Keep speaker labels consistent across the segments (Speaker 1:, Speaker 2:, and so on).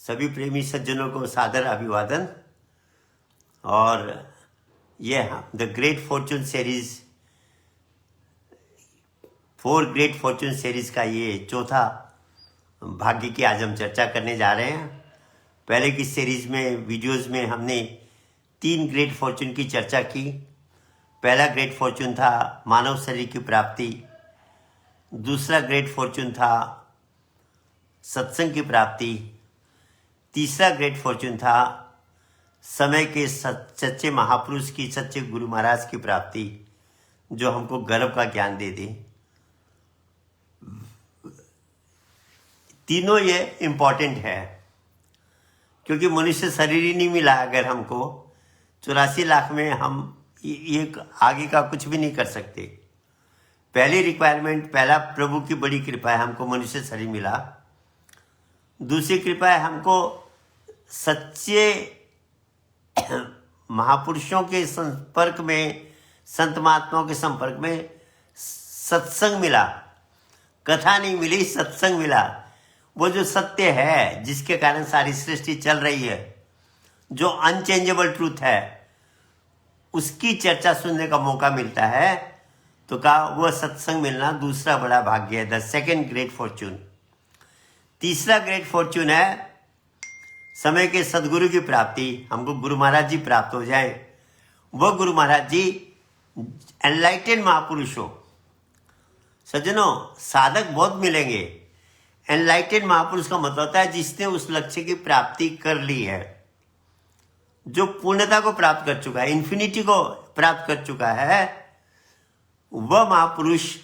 Speaker 1: सभी प्रेमी सज्जनों को सादर अभिवादन। और ये the great Fortune series, 4 great Fortune series का ये चौथा भाग्य की आज हम चर्चा करने जा रहे हैं। पहले की सीरीज में वीडियोस में हमने 3 ग्रेट फॉर्चून की चर्चा की। पहला ग्रेट फॉर्चून था मानव शरीर की प्राप्ति, दूसरा ग्रेट फॉर्चून था सत्संग की प्राप्ति, तीसरा ग्रेट फॉर्चून था समय के सच्चे महापुरुष की, सच्चे गुरु महाराज की प्राप्ति, जो हमको गर्व का ज्ञान दे दे। तीनों ये इम्पोर्टेंट है, क्योंकि मनुष्य शरीर ही नहीं मिला अगर हमको 84 लाख में हम ये आगे का कुछ भी नहीं कर सकते। पहली रिक्वायरमेंट, पहला प्रभु की बड़ी कृपा है, हमको मनुष्य शरीर मिला। दूसरी कृपा है हमको सच्चे महापुरुषों के संपर्क में, संत महात्माओं के संपर्क में सत्संग मिला। कथा नहीं मिली, सत्संग मिला। वो जो सत्य है जिसके कारण सारी सृष्टि चल रही है, जो अनचेंजेबल ट्रूथ है, उसकी चर्चा सुनने का मौका मिलता है। तो कहा वह सत्संग मिलना दूसरा बड़ा भाग्य है, द सेकेंड ग्रेट फॉर्चून। तीसरा ग्रेट फॉर्चून है समय के सदगुरु की प्राप्ति। हमको गुरु महाराज जी प्राप्त हो जाए। वह गुरु महाराज जी एनलाइटेड महापुरुष हो। सज्जनों, साधक बहुत मिलेंगे। एनलाइटेड महापुरुष का मतलब होता है जिसने उस लक्ष्य की प्राप्ति कर ली है, जो पूर्णता को प्राप्त कर चुका है, इन्फिनिटी को प्राप्त कर चुका है। वह महापुरुष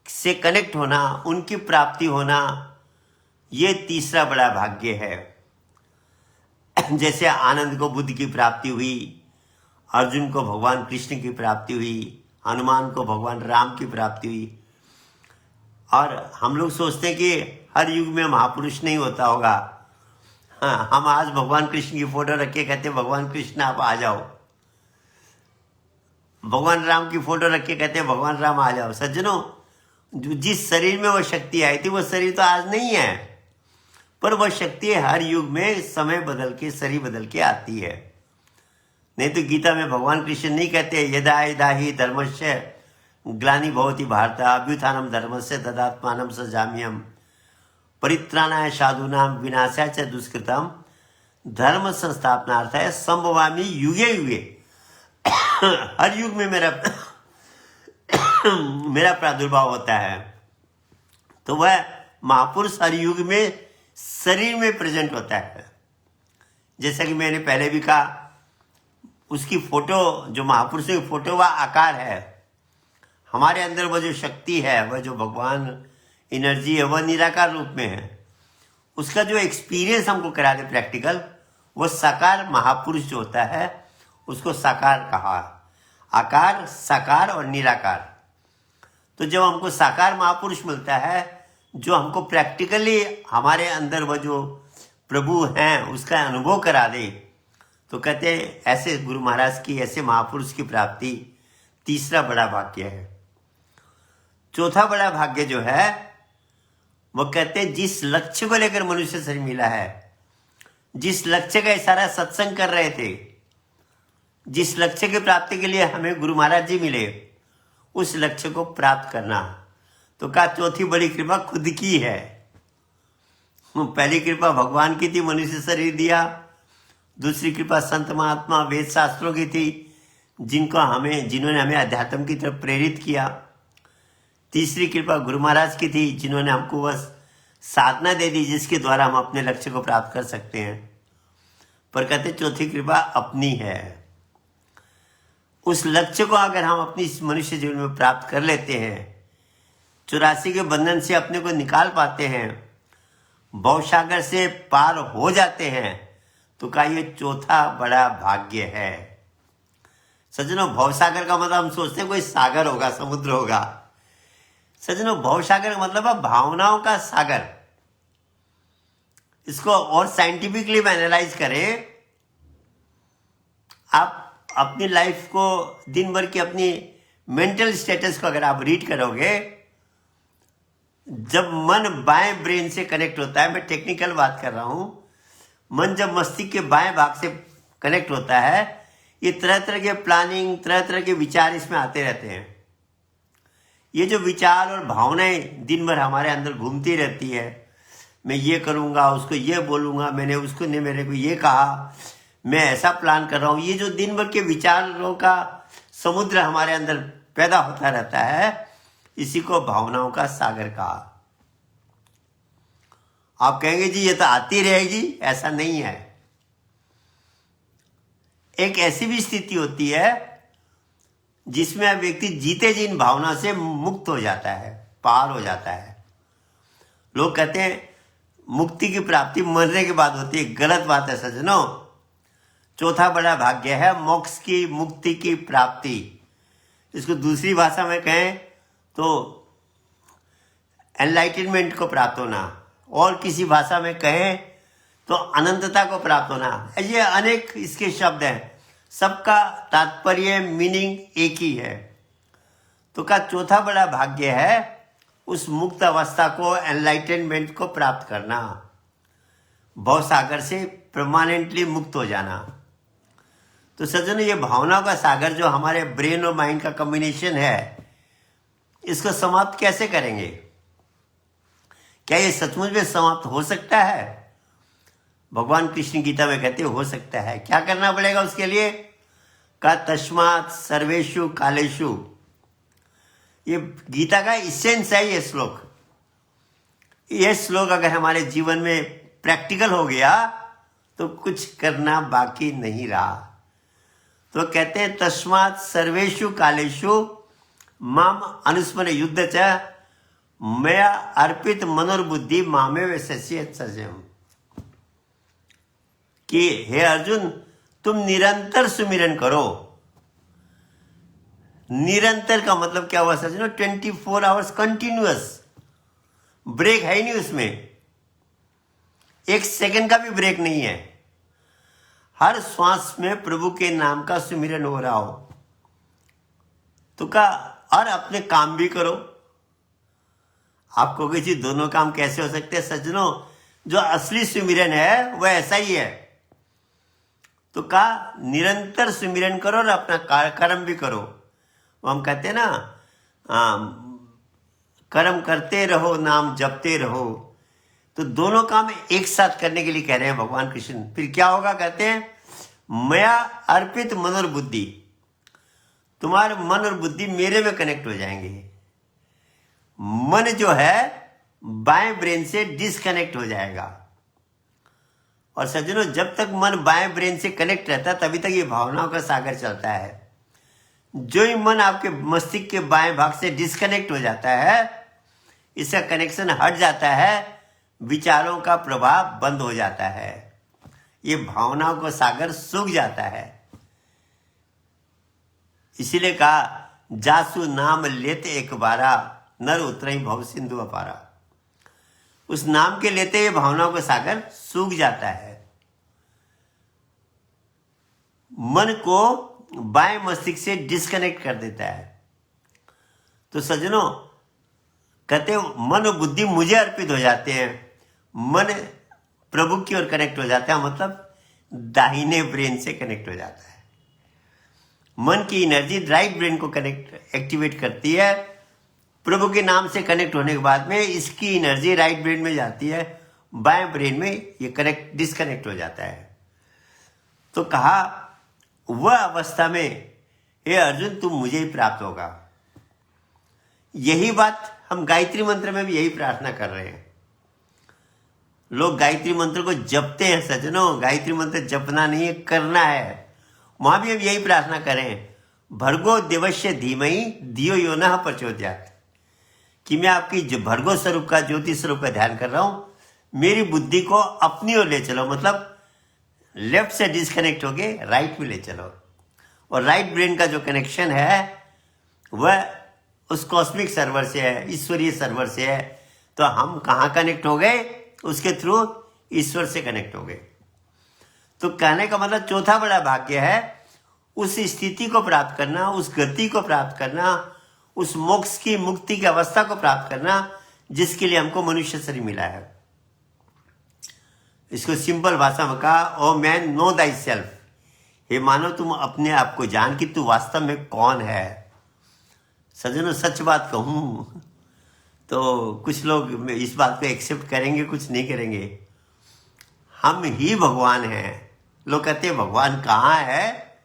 Speaker 1: से कनेक्ट होना, उनकी प्राप्ति होना, ये तीसरा बड़ा भाग्य है। जैसे आनंद को बुद्ध की प्राप्ति हुई, अर्जुन को भगवान कृष्ण की प्राप्ति हुई, हनुमान को भगवान राम की प्राप्ति हुई। और हम लोग सोचते हैं कि हर युग में महापुरुष नहीं होता होगा। हाँ, हम आज भगवान कृष्ण की फोटो रख के कहते भगवान कृष्ण आप आ जाओ, भगवान राम की फोटो रख के कहते भगवान राम आ जाओ। सज्जनों, जिस शरीर में वो शक्ति आई थी, वो शरीर तो आज नहीं है, पर वह शक्ति हर युग में समय बदल के, शरीर बदल के आती है। नहीं तो गीता में भगवान कृष्ण नहीं कहते यदा यदा ही धर्मस्य ग्लानि भवति भारत अभ्युत्थानम धर्मस्य तदात्मानं सृजाम्यहम् परित्राणाय साधूनां विनाशाय च दुष्कृतम् धर्म संस्थापनार्थाय संभवामि युगे युगे। हर युग में मेरा प्रादुर्भाव होता है। तो वह महापुरुष हर युग में शरीर में प्रेजेंट होता है। जैसा कि मैंने पहले भी कहा, उसकी फोटो, जो महापुरुषों की फोटो, वह आकार है। हमारे अंदर वह जो शक्ति है, वह जो भगवान एनर्जी है, वह निराकार रूप में है। उसका जो एक्सपीरियंस हमको करा दे प्रैक्टिकल, वह साकार महापुरुष जो होता है, उसको साकार कहा। आकार, साकार और निराकार। तो जब हमको साकार महापुरुष मिलता है, जो हमको प्रैक्टिकली हमारे अंदर वह जो प्रभु हैं उसका अनुभव करा दे, तो कहते हैं ऐसे गुरु महाराज की, ऐसे महापुरुष की प्राप्ति तीसरा बड़ा भाग्य है। चौथा बड़ा भाग्य जो है, वो कहते हैं जिस लक्ष्य को लेकर मनुष्य शरीर मिला है, जिस लक्ष्य का इशारा सत्संग कर रहे थे, जिस लक्ष्य की प्राप्ति के लिए हमें गुरु महाराज जी मिले, उस लक्ष्य को प्राप्त करना। तो कहा चौथी बड़ी कृपा खुद की है। पहली कृपा भगवान की थी, मनुष्य शरीर दिया। दूसरी कृपा संत महात्मा वेद शास्त्रों की थी, जिन्होंने हमें अध्यात्म की तरफ प्रेरित किया। तीसरी कृपा गुरु महाराज की थी, जिन्होंने हमको बस साधना दे दी जिसके द्वारा हम अपने लक्ष्य को प्राप्त कर सकते हैं। पर कहते चौथी कृपा अपनी है। उस लक्ष्य को अगर हम अपनी मनुष्य जीवन में प्राप्त कर लेते हैं, 84 के बंधन से अपने को निकाल पाते हैं, भवसागर से पार हो जाते हैं, तो का ये चौथा बड़ा भाग्य है। सज्जनों, भवसागर का मतलब हम सोचते हैं कोई सागर होगा, समुद्र होगा। सज्जनों, भवसागर का मतलब है भावनाओं का सागर। इसको और साइंटिफिकली एनालाइज करें, आप अपनी लाइफ को, दिन भर की अपनी मेंटल स्टेटस को अगर आप रीड करोगे, जब मन बाएं ब्रेन से कनेक्ट होता है, मैं टेक्निकल बात कर रहा हूं, मन जब मस्तिष्क के बाएं भाग से कनेक्ट होता है, ये तरह तरह के प्लानिंग, तरह तरह के विचार इसमें आते रहते हैं। ये जो विचार और भावनाएं दिन भर हमारे अंदर घूमती रहती है, मैं ये करूंगा, उसको ये बोलूंगा, मैंने उसको ने मेरे को ये कहा, मैं ऐसा प्लान कर रहा हूं, ये जो दिन भर के विचारों का समुद्र हमारे अंदर पैदा होता रहता है, इसी को भावनाओं का सागर कहा। आप कहेंगे जी ये तो आती रहेगी, ऐसा नहीं है। एक ऐसी भी स्थिति होती है जिसमें व्यक्ति जीते जी इन भावना से मुक्त हो जाता है, पार हो जाता है। लोग कहते हैं मुक्ति की प्राप्ति मरने के बाद होती है, गलत बात है सज्जनों। चौथा बड़ा भाग्य है मोक्ष की, मुक्ति की प्राप्ति। इसको दूसरी भाषा में कहें तो एनलाइटनमेंट को प्राप्त होना, और किसी भाषा में कहें तो अनंतता को प्राप्त होना। ये अनेक इसके शब्द हैं, सबका तात्पर्य मीनिंग एक ही है। तो का चौथा बड़ा भाग्य है उस मुक्त अवस्था को, एनलाइटनमेंट को प्राप्त करना, भवसागर से परमानेंटली मुक्त हो जाना। तो सज्जनों, ये भावनाओं का सागर जो हमारे ब्रेन और माइंड का कॉम्बिनेशन है, इसको समाप्त कैसे करेंगे? क्या ये सचमुच में समाप्त हो सकता है? भगवान कृष्ण गीता में कहते हो सकता है। क्या करना पड़ेगा उसके लिए? का तस्मात् सर्वेषु कालेषु। ये गीता का इसेंस है ये श्लोक। ये श्लोक अगर हमारे जीवन में प्रैक्टिकल हो गया तो कुछ करना बाकी नहीं रहा। तो कहते हैं तस्मात् सर्वेषु कालेषु माम अनुस्मर युद्ध च मया अर्पित मनोर्बुद्धि मामेव शस्येत् सस्यम्। कि हे अर्जुन, तुम निरंतर सुमिरन करो। निरंतर का मतलब क्या हुआ सज्जनों? 24 आवर्स कंटिन्यूअस, ब्रेक है ही नहीं उसमें, एक सेकंड का भी ब्रेक नहीं है। हर श्वास में प्रभु के नाम का सुमिरन हो रहा हो तो का, और अपने काम भी करो। आप कहोगे जी दोनों काम कैसे हो सकते हैं? सज्जनों, जो असली सुमिरन है वह ऐसा ही है। तो का निरंतर सुमिरन करो और अपना कर्म भी करो। वो हम कहते हैं ना, कर्म करते रहो, नाम जपते रहो। तो दोनों काम एक साथ करने के लिए कह रहे हैं भगवान कृष्ण। फिर क्या होगा? कहते हैं मया अर्पित मन और बुद्धि। तुम्हारे मन और बुद्धि मेरे में कनेक्ट हो जाएंगे। मन जो है बाएं ब्रेन से डिस्कनेक्ट हो जाएगा। और सज्जनों, जब तक मन बाएं ब्रेन से कनेक्ट रहता है तभी तक ये भावनाओं का सागर चलता है। जो ही मन आपके मस्तिष्क के बाएं भाग से डिस्कनेक्ट हो जाता है, इसका कनेक्शन हट जाता है, विचारों का प्रभाव बंद हो जाता है, ये भावनाओं का सागर सूख जाता है। इसीलिए कहा जासु नाम लेते एक बारा नर उतरई भव सिंधु अपारा। उस नाम के लेते ये भावनाओं का सागर सूख जाता है। मन को बाएं मस्तिष्क से डिस्कनेक्ट कर देता है। तो सज्जनों, कहते मन और बुद्धि मुझे अर्पित हो जाते हैं, मन प्रभु की ओर कनेक्ट हो जाता है, मतलब दाहिने ब्रेन से कनेक्ट हो जाता है। मन की एनर्जी राइट ब्रेन को कनेक्ट एक्टिवेट करती है। प्रभु के नाम से कनेक्ट होने के बाद में इसकी एनर्जी राइट ब्रेन में जाती है, बाएं ब्रेन में ये डिस्कनेक्ट हो जाता है। तो कहा वह अवस्था में हे अर्जुन तुम मुझे ही प्राप्त होगा। यही बात हम गायत्री मंत्र में भी यही प्रार्थना कर रहे हैं। लोग गायत्री मंत्र को जपते हैं सज्जनों, गायत्री मंत्र जपना नहीं है, करना है। वहां भी हम यही प्रार्थना करें, भर्गो देवस्य धीमहि धियो यो नः प्रचोदयात्, कि मैं आपकी जो भर्गो स्वरूप का, ज्योति स्वरूप का ध्यान कर रहा हूं, मेरी बुद्धि को अपनी ओर ले चलो, मतलब लेफ्ट से डिस्कनेक्ट होके राइट में ले चलो। और राइट ब्रेन का जो कनेक्शन है वह उस कॉस्मिक सर्वर से है, ईश्वरीय सर्वर से है। तो हम कहाँ कनेक्ट हो गए? उसके थ्रू ईश्वर से कनेक्ट हो गए। तो कहने का मतलब चौथा बड़ा भाग्य है उस स्थिति को प्राप्त करना, उस गति को प्राप्त करना, उस मोक्ष की, मुक्ति की अवस्था को प्राप्त करना जिसके लिए हमको मनुष्य शरीर मिला है। इसको सिंपल भाषा में कहा, oh man know thyself, हे मानो तुम अपने आप को जान कि तू वास्तव में कौन है। सज्जनों, सच बात कहूं तो कुछ लोग इस बात को एक्सेप्ट करेंगे, कुछ नहीं करेंगे। हम ही भगवान हैं। लोग कहते हैं भगवान कहाँ है?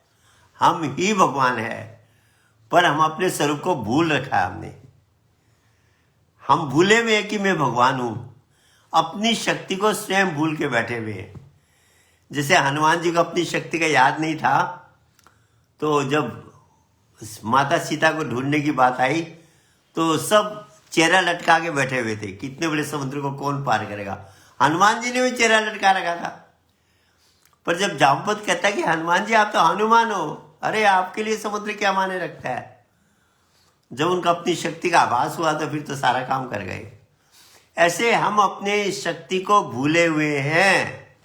Speaker 1: हम ही भगवान है, पर हम अपने स्वरूप को भूल रखा है। हम भूले हुए हैं कि मैं भगवान हूं। अपनी शक्ति को स्वयं भूल के बैठे हुए हैं। जैसे हनुमान जी को अपनी शक्ति का याद नहीं था, तो जब माता सीता को ढूंढने की बात आई तो सब चेहरा लटका के बैठे हुए थे, कितने बड़े समुद्र को कौन पार करेगा। हनुमान जी ने भी चेहरा लटका रखा था। पर जब जामवंत कहता है कि हनुमान जी आप तो हनुमान हो, अरे आपके लिए समुद्र क्या माने रखता है। जब उनका अपनी शक्ति का आभास हुआ तो फिर तो सारा काम कर गए। ऐसे हम अपने शक्ति को भूले हुए हैं।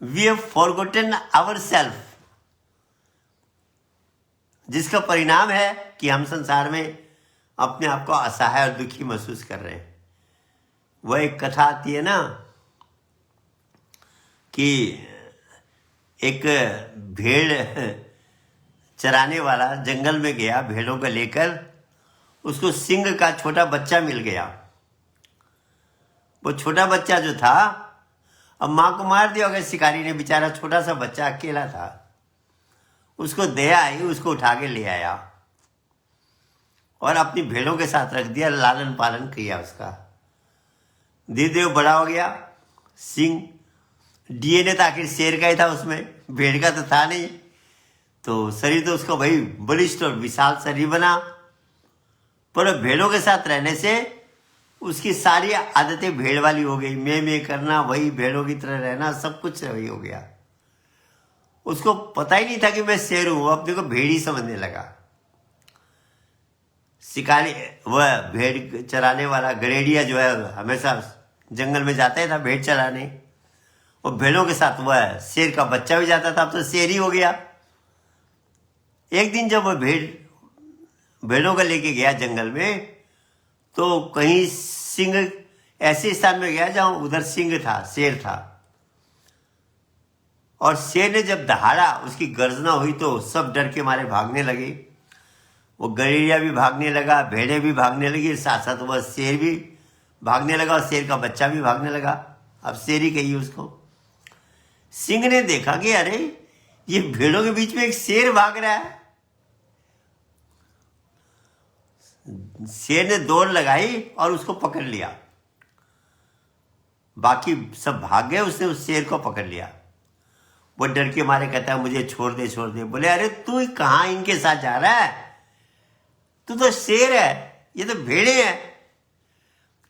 Speaker 1: We have forgotten our self, जिसका परिणाम है कि हम संसार में अपने आप को असहाय और दुखी महसूस कर रहे हैं। वह एक कथा आती है ना कि एक भेड़ चराने वाला जंगल में गया भेड़ों को लेकर, उसको सिंह का छोटा बच्चा मिल गया। वो छोटा बच्चा जो था, अब मां को मार दिया होगा शिकारी ने, बेचारा छोटा सा बच्चा अकेला था। उसको दया आई, उसको उठा के ले आया और अपनी भेड़ों के साथ रख दिया, लालन पालन किया उसका। धीरे धीरे बड़ा हो गया। सिंह डीएनए तो आखिर शेर का ही था उसमें, भेड़ का तो था नहीं। तो शरीर तो उसका भाई बलिष्ठ और विशाल शरीर बना, पर भेड़ों के साथ रहने से उसकी सारी आदतें भेड़ वाली हो गई। मैं करना, वही भेड़ों की तरह रहना, सब कुछ वही हो गया। उसको पता ही नहीं था कि मैं शेर हूं, वो अपने को भेड़ ही समझने लगा। शिकारी, वह भेड़ चराने वाला गड़ेड़िया जो है, हमेशा जंगल में जाता ही था भेड़ चराने, और भेड़ों के साथ वह शेर का बच्चा भी जाता था, अब तो शेर ही हो गया। एक दिन जब वह भेड़ों को लेके गया जंगल में, तो कहीं सिंह ऐसे स्थान में गया जहां उधर सिंह था, शेर था। और शेर ने जब दहाड़ा, उसकी गर्जना हुई तो सब डर के मारे भागने लगे। वो गड़ेड़िया भी भागने लगा, भेड़ें भी भागने लगी, साथ साथ वह शेर भी भागने लगा और शेर का बच्चा भी भागने लगा। अब शेर ही कहिए उसको। सिंह ने देखा कि अरे ये भेड़ों के बीच में एक शेर भाग रहा है। शेर ने दौड़ लगाई और उसको पकड़ लिया। बाकी सब भाग गए, उसने उस शेर को पकड़ लिया। वो डर के मारे कहता है मुझे छोड़ दे छोड़ दे। बोले अरे तू कहां इनके साथ जा रहा है, तू तो शेर है, ये तो भेड़े हैं।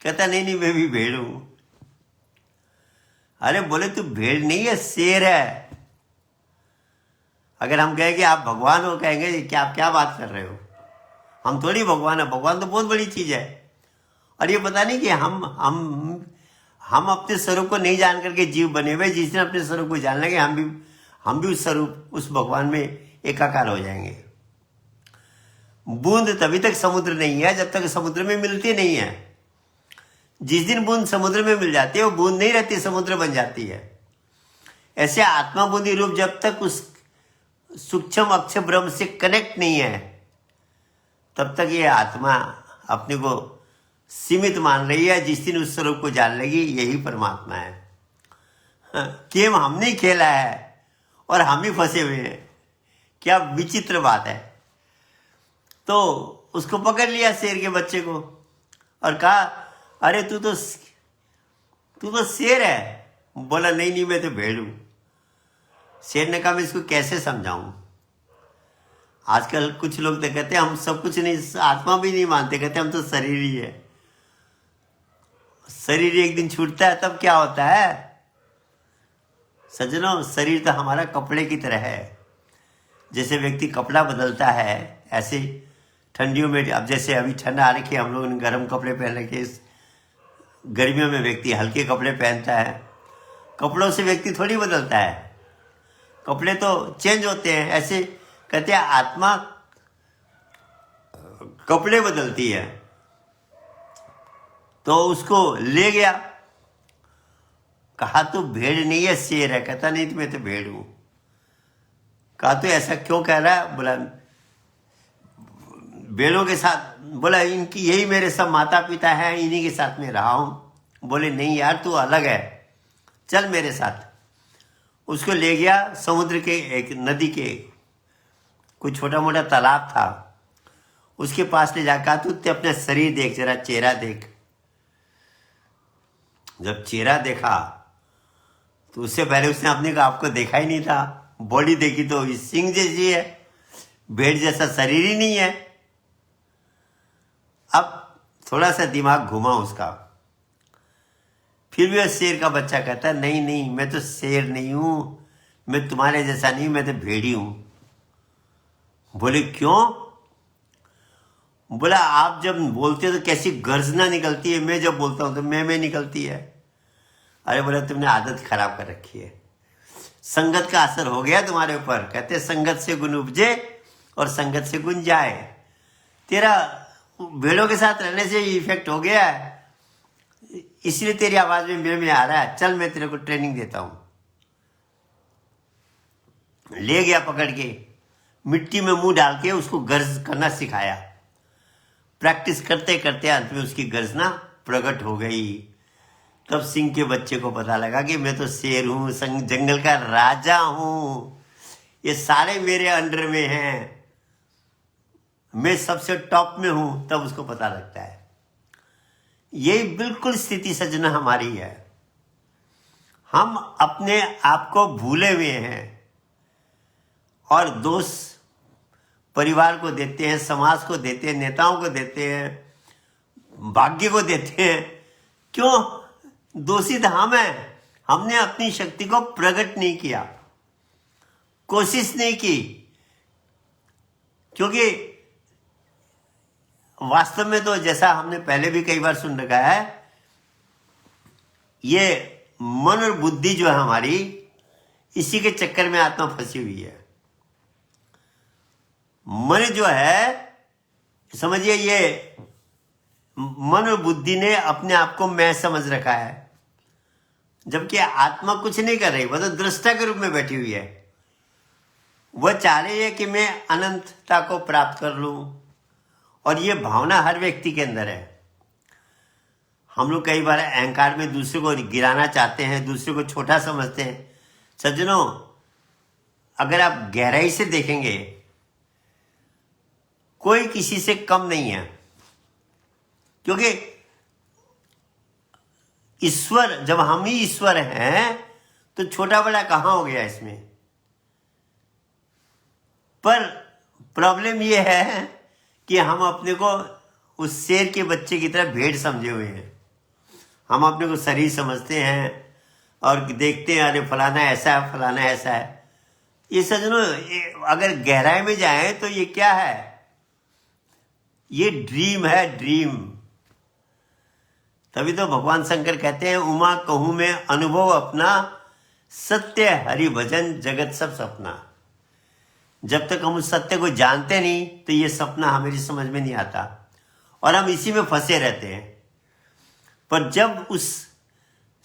Speaker 1: कहता नहीं नहीं मैं भी भेड़ हूं। अरे बोले तू भेड़ नहीं है, शेर है। अगर हम कहेंगे आप भगवान हो, कहेंगे कि आप क्या बात कर रहे हो, हम थोड़ी भगवान है, भगवान तो बहुत बड़ी चीज है। और ये पता नहीं कि हम अपने स्वरूप को नहीं जान करके जीव बने हुए। जिस दिन अपने स्वरूप को जान लेंगे, हम भी उस स्वरूप, उस भगवान में एकाकार हो जाएंगे। बूंद तभी तक समुद्र नहीं है जब तक समुद्र में मिलती नहीं है। जिस दिन बूंद समुद्र में मिल जाती है, वो बूंद नहीं रहती, समुद्र बन जाती है। ऐसे आत्मा बूंदी रूप जब तक उस सूक्ष्म अक्षर ब्रह्म से कनेक्ट नहीं है, तब तक ये आत्मा अपने को सीमित मान रही है। जिस दिन उस स्वरूप को जान लेगी, यही परमात्मा है। गेम हमने खेला है और हम ही फंसे हुए हैं। क्या विचित्र बात है। तो उसको पकड़ लिया शेर के बच्चे को और कहा अरे तू तो शेर है। बोला नहीं नहीं मैं तो भेड़ हूं। शेर ने कहा मैं इसको कैसे समझाऊं। आजकल कुछ लोग तो कहते हैं हम सब कुछ नहीं, आत्मा भी नहीं मानते, कहते हम तो शरीर ही है। शरीर एक दिन छूटता है तब क्या होता है। सज्जनों, शरीर तो हमारा कपड़े की तरह है। जैसे व्यक्ति कपड़ा बदलता है, ऐसे ठंडियों में, अब जैसे अभी ठंड आ रखी है, हम लोगों ने गर्म कपड़े पहन रखे, गर्मियों में व्यक्ति हल्के कपड़े पहनता है। कपड़ों से व्यक्ति थोड़ी बदलता है, कपड़े तो चेंज होते हैं। ऐसे कहते हैं आत्मा कपड़े बदलती है। तो उसको ले गया, कहा तू भेड़ नहीं है शेर है। कहता नहीं, तो मैं तो भेड़ हूं। कहा तो ऐसा क्यों कह रहा है? बोला भेड़ों के साथ, बोला इनकी यही मेरे सब माता पिता हैं, इन्हीं के साथ में रहा हूं। बोले नहीं यार, तू अलग है, चल मेरे साथ। उसको ले गया समुद्र के एक नदी के कोई छोटा मोटा तालाब था, उसके पास ले जाकर तू अपना शरीर देख, जरा चेहरा देख। जब चेहरा देखा तो उससे पहले उसने अपने को आपको देखा ही नहीं था। बॉडी देखी तो सिंह जैसी है, भेड़ जैसा शरीर ही नहीं है। अब थोड़ा सा दिमाग घुमा उसका, फिर भी शेर का बच्चा कहता है नहीं नहीं, मैं तो शेर नहीं हूं, मैं तुम्हारे जैसा नहीं, मैं तो भेड़ी हूं। बोले क्यों? बोला आप जब बोलते हो तो कैसी गर्जना निकलती है, मैं जब बोलता हूं तो मैं निकलती है। अरे बोला तुमने आदत खराब कर रखी है, संगत का असर हो गया तुम्हारे ऊपर। कहते संगत से गुण उपजे और संगत से गुण जाए। तेरा भेड़ों के साथ रहने से इफेक्ट हो गया है, इसलिए तेरी आवाज में मेरे में आ रहा है। चल मैं तेरे को ट्रेनिंग देता हूं। ले गया पकड़ के, मिट्टी में मुंह डाल के उसको गर्ज करना सिखाया। प्रैक्टिस करते करते अंत में उसकी गर्जना प्रकट हो गई। तब सिंह के बच्चे को पता लगा कि मैं तो शेर हूं, जंगल का राजा हूं, ये सारे मेरे अंडर में हैं, मैं सबसे टॉप में हूं। तब उसको पता लगता है। यही बिल्कुल स्थिति सजना हमारी है। हम अपने आप को भूले हुए हैं और दोष परिवार को देते हैं, समाज को देते हैं, नेताओं को देते हैं, भाग्य को देते हैं। क्यों? दोषी तो हम हैं, हमने अपनी शक्ति को प्रकट नहीं किया, कोशिश नहीं की। क्योंकि वास्तव में तो जैसा हमने पहले भी कई बार सुन रखा है, ये मन और बुद्धि जो है हमारी, इसी के चक्कर में आत्मा फंसी हुई है। मन जो है, समझिए ये मन और बुद्धि ने अपने आप को मैं समझ रखा है, जबकि आत्मा कुछ नहीं कर रही, वह तो दृष्टा के रूप में बैठी हुई है। वह चाह रही है कि मैं अनंतता को प्राप्त कर लूं, और ये भावना हर व्यक्ति के अंदर है। हम लोग कई बार अहंकार में दूसरे को गिराना चाहते हैं, दूसरे को छोटा समझते हैं। सज्जनों, अगर आप गहराई से देखेंगे, कोई किसी से कम नहीं है, क्योंकि ईश्वर, जब हम ही ईश्वर हैं तो छोटा बड़ा कहां हो गया इसमें। पर प्रॉब्लम यह है कि हम अपने को उस शेर के बच्चे की तरह भेड़ समझे हुए हैं। हम अपने को शरीर समझते हैं और देखते हैं अरे फलाना ऐसा है, फलाना ऐसा है। ये सज्जनों, अगर गहराई में जाए तो ये क्या है? ये ड्रीम है, ड्रीम। तभी तो भगवान शंकर कहते हैं उमा कहूं में अनुभव अपना, सत्य हरि भजन जगत सब सपना। जब तक हम उस सत्य को जानते नहीं तो ये सपना हमारी समझ में नहीं आता और हम इसी में फंसे रहते हैं। पर जब उस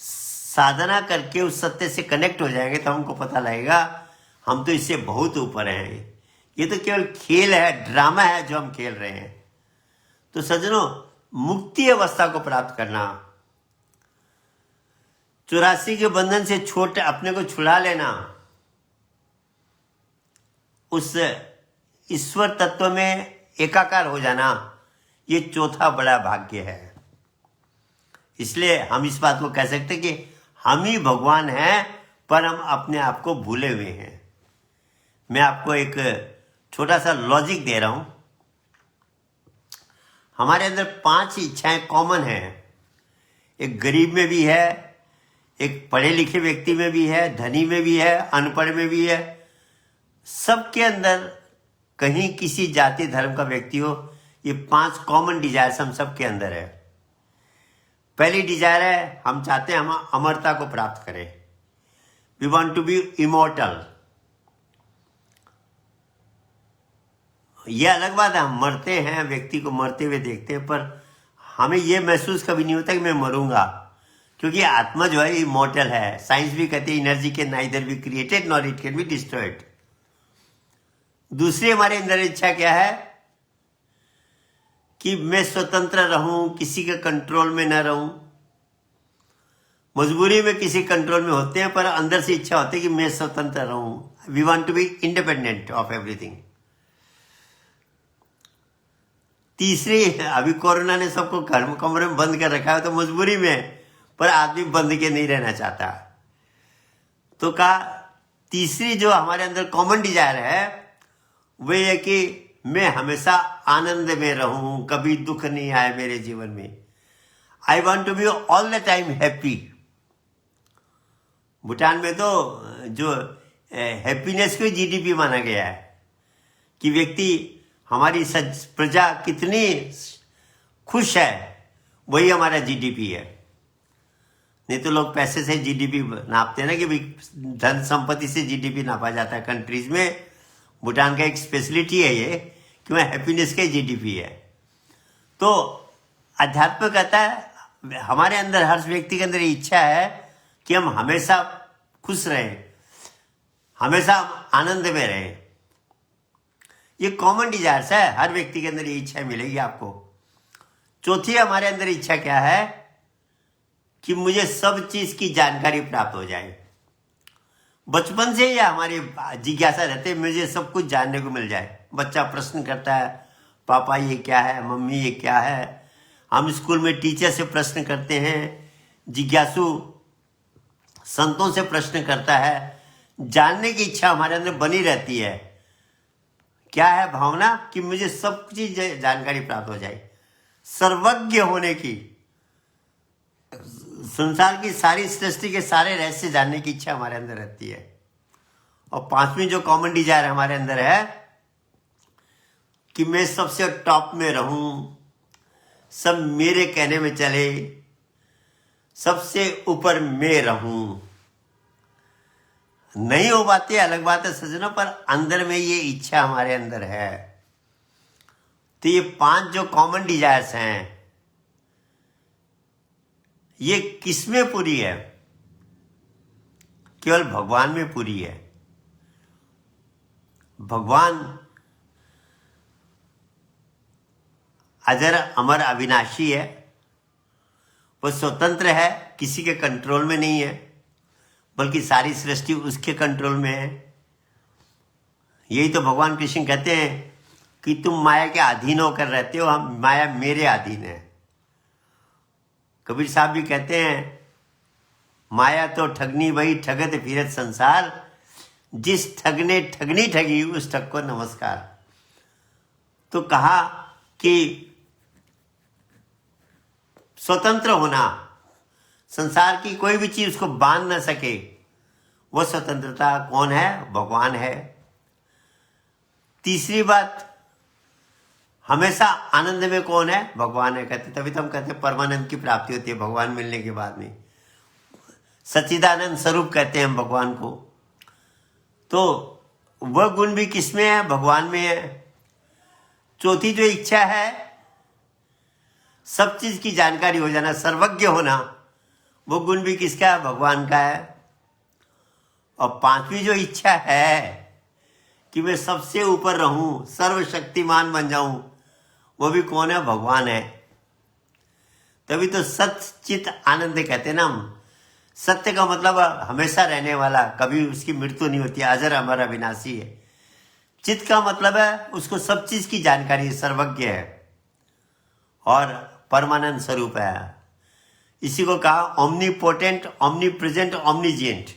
Speaker 1: साधना करके उस सत्य से कनेक्ट हो जाएंगे तो हमको पता लगेगा हम तो इससे बहुत ऊपर हैं। ये तो केवल खेल है, ड्रामा है जो हम खेल रहे हैं। तो सज्जनों, मुक्ति अवस्था को प्राप्त करना, 84 के बंधन से छोटे अपने को छुड़ा लेना, उस ईश्वर तत्व में एकाकार हो जाना, ये चौथा बड़ा भाग्य है। इसलिए हम इस बात को कह सकते कि हम ही भगवान हैं, पर हम अपने आप को भूले हुए हैं। मैं आपको एक छोटा सा लॉजिक दे रहा हूं। हमारे अंदर 5 इच्छाएं कॉमन हैं। एक गरीब में भी है, एक पढ़े लिखे व्यक्ति में भी है, धनी में भी है, अनपढ़ में भी है। सबके अंदर कहीं किसी जाति धर्म का व्यक्ति हो, ये 5 कॉमन डिजायर्स हम सबके अंदर है। पहली डिजायर है, हम चाहते हैं हम अमरता को प्राप्त करें। We want to be immortal. यह अलग बात है, हम मरते हैं, व्यक्ति को मरते हुए देखते हैं, पर हमें ये महसूस कभी नहीं होता कि मैं मरूंगा, क्योंकि आत्मा जो है इमॉर्टल है। साइंस भी कहती है energy can neither be created nor it can be destroyed. दूसरी हमारे अंदर इच्छा क्या है कि मैं स्वतंत्र रहूं, किसी के कंट्रोल में न रहूं। मजबूरी में किसी कंट्रोल में होते हैं, पर अंदर से इच्छा होती है कि मैं स्वतंत्र रहूं। We want to be independent of everything. तीसरी, अभी कोरोना ने सबको घर में कमरे में बंद कर रखा है, तो मजबूरी में, पर आदमी बंद के नहीं रहना चाहता। तो कहा तीसरी जो हमारे अंदर कॉमन डिजायर है वो ये कि मैं हमेशा आनंद में रहूं, कभी दुख नहीं आए मेरे जीवन में। I want to be all the time happy. Bhutan में तो जो हैप्पीनेस को जीडीपी माना गया है कि व्यक्ति, हमारी प्रजा कितनी खुश है, वही हमारा जीडीपी है। नहीं तो लोग पैसे से जीडीपी नापते हैं ना, कि भाई धन संपत्ति से जीडीपी नापा जाता है कंट्रीज में। भूटान का एक स्पेशलिटी है ये कि वह हैप्पीनेस का जीडीपी है। तो अध्यात्म कहता है हमारे अंदर, हर व्यक्ति के अंदर इच्छा है कि हम हमेशा खुश रहें, हमेशा आनंद में रहें। ये कॉमन डिजायर्स है, हर व्यक्ति के अंदर ये इच्छा मिलेगी आपको। चौथी हमारे अंदर इच्छा क्या है कि मुझे सब चीज की जानकारी प्राप्त हो जाए। बचपन से ही हमारी जिज्ञासा रहती है, मुझे सब कुछ जानने को मिल जाए। बच्चा प्रश्न करता है, पापा ये क्या है, मम्मी ये क्या है। हम स्कूल में टीचर से प्रश्न करते हैं, जिज्ञासु संतों से प्रश्न करता है। जानने की इच्छा हमारे अंदर बनी रहती है। क्या है भावना कि मुझे सब चीज जानकारी प्राप्त हो जाए, सर्वज्ञ होने की, संसार की सारी सृष्टि के सारे रहस्य जानने की इच्छा हमारे अंदर रहती है। और पांचवी जो कॉमन डिजायर हमारे अंदर है कि मैं सबसे टॉप में रहूं, सब मेरे कहने में चले, सबसे ऊपर मैं रहूं। नहीं हो पाती, अलग बात है सज्जनों, पर अंदर में ये इच्छा हमारे अंदर है। तो ये पांच जो कॉमन डिजायर्स हैं, ये किसमें पूरी है? केवल भगवान में पूरी है। भगवान अजर अमर अविनाशी है, वो स्वतंत्र है, किसी के कंट्रोल में नहीं है, बल्कि सारी सृष्टि उसके कंट्रोल में है। यही तो भगवान कृष्ण कहते हैं कि तुम माया के अधीन होकर रहते हो, हम माया मेरे अधीन है। कबीर साहब भी कहते हैं, माया तो ठगनी वही ठगत फिरत संसार, जिस ठग ने ठगनी ठगी उस ठग को नमस्कार। तो कहा कि स्वतंत्र होना, संसार की कोई भी चीज उसको बांध न सके, वो स्वतंत्रता कौन है? भगवान है। तीसरी बात, हमेशा आनंद में कौन है? भगवान है। कहते तभी तो हम कहते हैं परमानंद की प्राप्ति होती है भगवान मिलने के बाद में। सच्चिदानंद स्वरूप कहते हैं हम भगवान को। तो वह गुण भी किसमें है? भगवान में है। चौथी जो इच्छा है, सब चीज की जानकारी हो जाना, सर्वज्ञ होना, वो गुण भी किसका है? भगवान का है। और पांचवी जो इच्छा है कि मैं सबसे ऊपर रहूं, सर्वशक्तिमान बन जाऊं, वो भी कौन है? भगवान है। तभी तो सत्य चित आनंद कहते हैं ना हम। सत्य का मतलब हमेशा रहने वाला, कभी उसकी मृत्यु नहीं होती, अजर अमर अविनाशी है। चित का मतलब है उसको सब चीज की जानकारी है, सर्वज्ञ है और परमानंद स्वरूप है। इसी को कहा ओमनीपोटेंट, ओमनी प्रेजेंट, ओमनीजिएंट।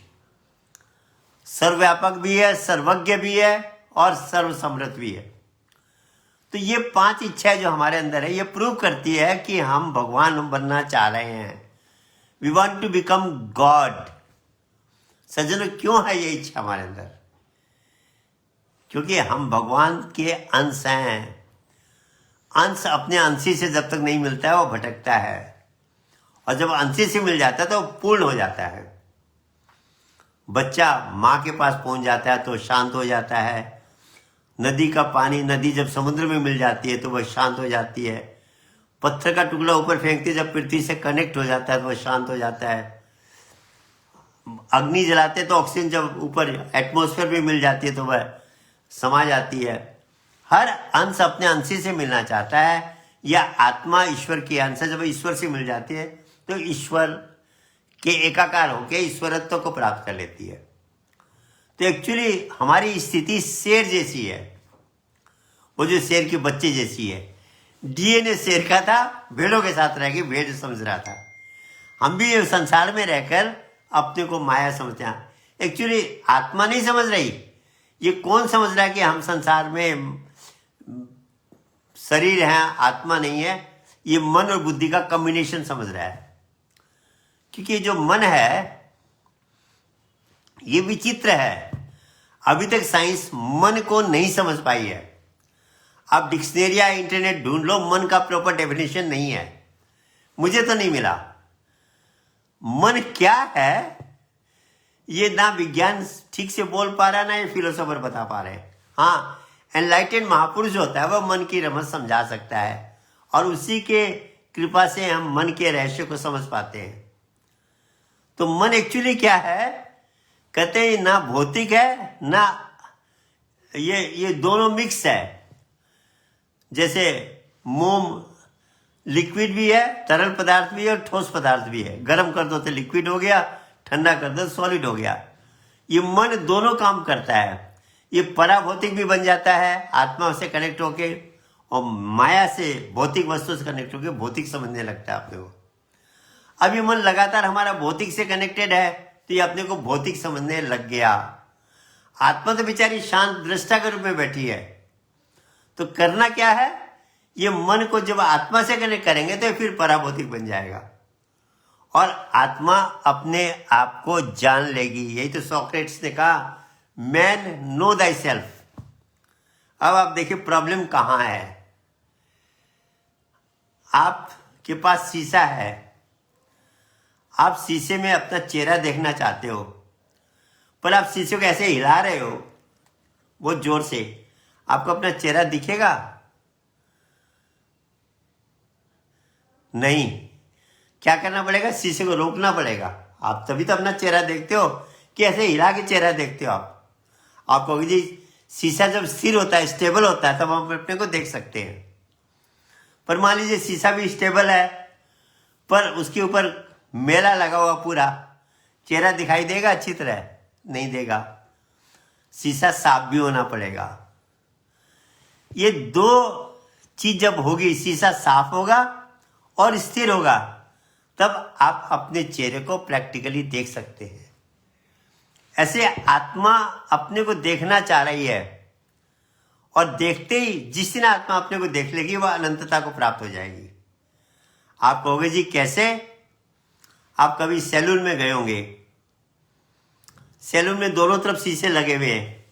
Speaker 1: सर्वव्यापक भी है, सर्वज्ञ भी है और सर्वसमृद्ध भी है। तो ये पांच इच्छाएं जो हमारे अंदर है, ये प्रूव करती है कि हम भगवान बनना चाह रहे हैं। We want to become God. सज्जनों, क्यों है ये इच्छा हमारे अंदर? क्योंकि हम भगवान के अंश हैं। अंश अपने अंशी से जब तक नहीं मिलता है वो भटकता है, और जब अंशी से मिल जाता है तो पूर्ण हो जाता है। बच्चा माँ के पास पहुंच जाता है तो शांत हो जाता है। नदी का पानी, नदी जब समुद्र में मिल जाती है तो वह शांत हो जाती है। पत्थर का टुकड़ा ऊपर फेंकते जब पृथ्वी से कनेक्ट हो जाता है तो वह शांत हो जाता है। अग्नि जलाते तो ऑक्सीजन जब ऊपर एटमॉस्फेयर में मिल जाती है तो वह समा जाती है। हर अंश अपने अंशी से मिलना चाहता है, या आत्मा ईश्वर की अंश जब ईश्वर से मिल जाती है तो ईश्वर के एकाकार होकर ईश्वरत्व को प्राप्त कर लेती है। तो एक्चुअली हमारी स्थिति शेर जैसी है, वो जो शेर के बच्चे जैसी है। डीएनए शेर का था, भेड़ों के साथ रह के भेड़ समझ रहा था। हम भी ये संसार में रहकर अपने को माया समझते हैं। एक्चुअली आत्मा नहीं समझ रही। ये कौन समझ रहा है कि हम संसार में शरीर है, आत्मा नहीं है? ये मन और बुद्धि का कॉम्बिनेशन समझ रहा है। क्योंकि जो मन है ये विचित्र है। अभी तक साइंस मन को नहीं समझ पाई है। आप डिक्शनरी या इंटरनेट ढूंढ लो, मन का प्रॉपर डेफिनेशन नहीं है, मुझे तो नहीं मिला। मन क्या है ये ना विज्ञान ठीक से बोल पा रहा, ना ये फिलोसोफर बता पा रहे। हाँ, एनलाइटेड महापुरुष होता है, वह मन की रमज समझा सकता है, और उसी के कृपा से हम मन के रहस्य को समझ पाते हैं। तो मन एक्चुअली क्या है? कहते हैं ना भौतिक है ना, ये दोनों मिक्स है। जैसे मोम लिक्विड भी है, तरल पदार्थ भी है और ठोस पदार्थ भी है। गर्म कर दो तो लिक्विड हो गया, ठंडा कर दो सॉलिड हो गया। ये मन दोनों काम करता है। ये पराभौतिक भी बन जाता है आत्मा से कनेक्ट होके, और माया से भौतिक वस्तु से कनेक्ट होके भौतिक समझने लगता है अपने को। अब ये मन लगातार हमारा भौतिक से कनेक्टेड है तो ये अपने को भौतिक समझने लग गया। आत्मा तो बेचारी शांत दृष्टा के रूप में बैठी है। तो करना क्या है? ये मन को जब आत्मा से कनेक्ट करेंगे तो फिर पराभौतिक बन जाएगा और आत्मा अपने आप को जान लेगी। यही तो सोक्रेटिस ने कहा, मैन नो दाई सेल्फ। अब आप देखिए प्रॉब्लम कहां है। आपके पास शीशा है, आप शीशे में अपना चेहरा देखना चाहते हो, पर आप शीशे को ऐसे हिला रहे हो बहुत जोर से, आपको अपना चेहरा दिखेगा? नहीं। क्या करना पड़ेगा? शीशे को रोकना पड़ेगा। आप तभी तो अपना चेहरा देखते हो कि ऐसे हिला के चेहरा देखते हो। आप कहोगे जी शीशा जब स्थिर होता है, स्टेबल होता है, तब हम अपने को देख सकते हैं। पर मान लीजिए शीशा भी स्टेबल है, पर उसके ऊपर मेला लगा हुआ पूरा, चेहरा दिखाई देगा अच्छी तरह? नहीं देगा। शीशा साफ भी होना पड़ेगा। ये दो चीज जब होगी, शीशा साफ होगा और स्थिर होगा, तब आप अपने चेहरे को प्रैक्टिकली देख सकते हैं। ऐसे आत्मा अपने को देखना चाह रही है, और देखते ही जिस दिन आत्मा अपने को देख लेगी वह अनंतता को प्राप्त हो जाएगी। आप कहोगे जी कैसे? आप कभी सैलून में गए होंगे, सैलून में दोनों तरफ शीशे लगे हुए हैं।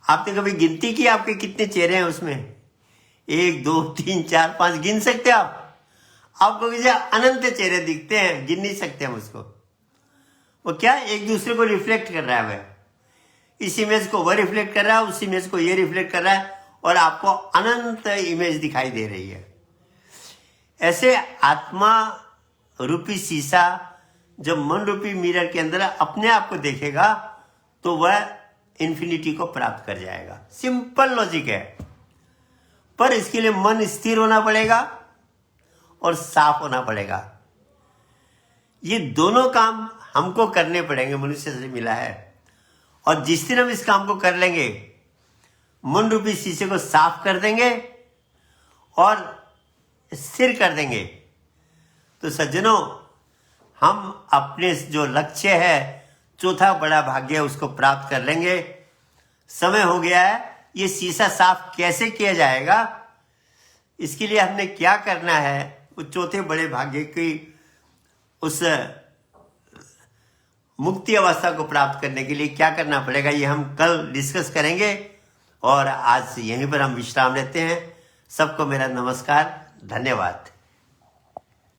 Speaker 1: आपने कभी गिनती की आपके कितने चेहरे हैं उसमें? 1 2 3 4 5 गिन सकते आप? आपको अनंत चेहरे दिखते हैं, गिन नहीं सकते हम उसको। वो क्या एक दूसरे को रिफ्लेक्ट कर रहा है। वह इस इमेज को वह रिफ्लेक्ट कर रहा है, उस इमेज को ये रिफ्लेक्ट कर रहा है, और आपको अनंत इमेज दिखाई दे रही है। ऐसे आत्मा रूपी शीशा जब मन रूपी मिरर के अंदर अपने आप को देखेगा तो वह इन्फिनिटी को प्राप्त कर जाएगा। सिंपल लॉजिक है, पर इसके लिए मन स्थिर होना पड़ेगा और साफ होना पड़ेगा। ये दोनों काम हमको करने पड़ेंगे, मनुष्य से मिला है। और जिस दिन हम इस काम को कर लेंगे, मन रूपी शीशे को साफ कर देंगे और स्थिर कर देंगे, तो सज्जनों हम अपने जो लक्ष्य है, चौथा बड़ा भाग्य, उसको प्राप्त कर लेंगे। समय हो गया है। ये शीशा साफ कैसे किया जाएगा, इसके लिए हमने क्या करना है, उस चौथे बड़े भाग्य की उस मुक्ति अवस्था को प्राप्त करने के लिए क्या करना पड़ेगा, ये हम कल डिस्कस करेंगे। और आज यहीं पर हम विश्राम लेते हैं। सबको मेरा नमस्कार, धन्यवाद।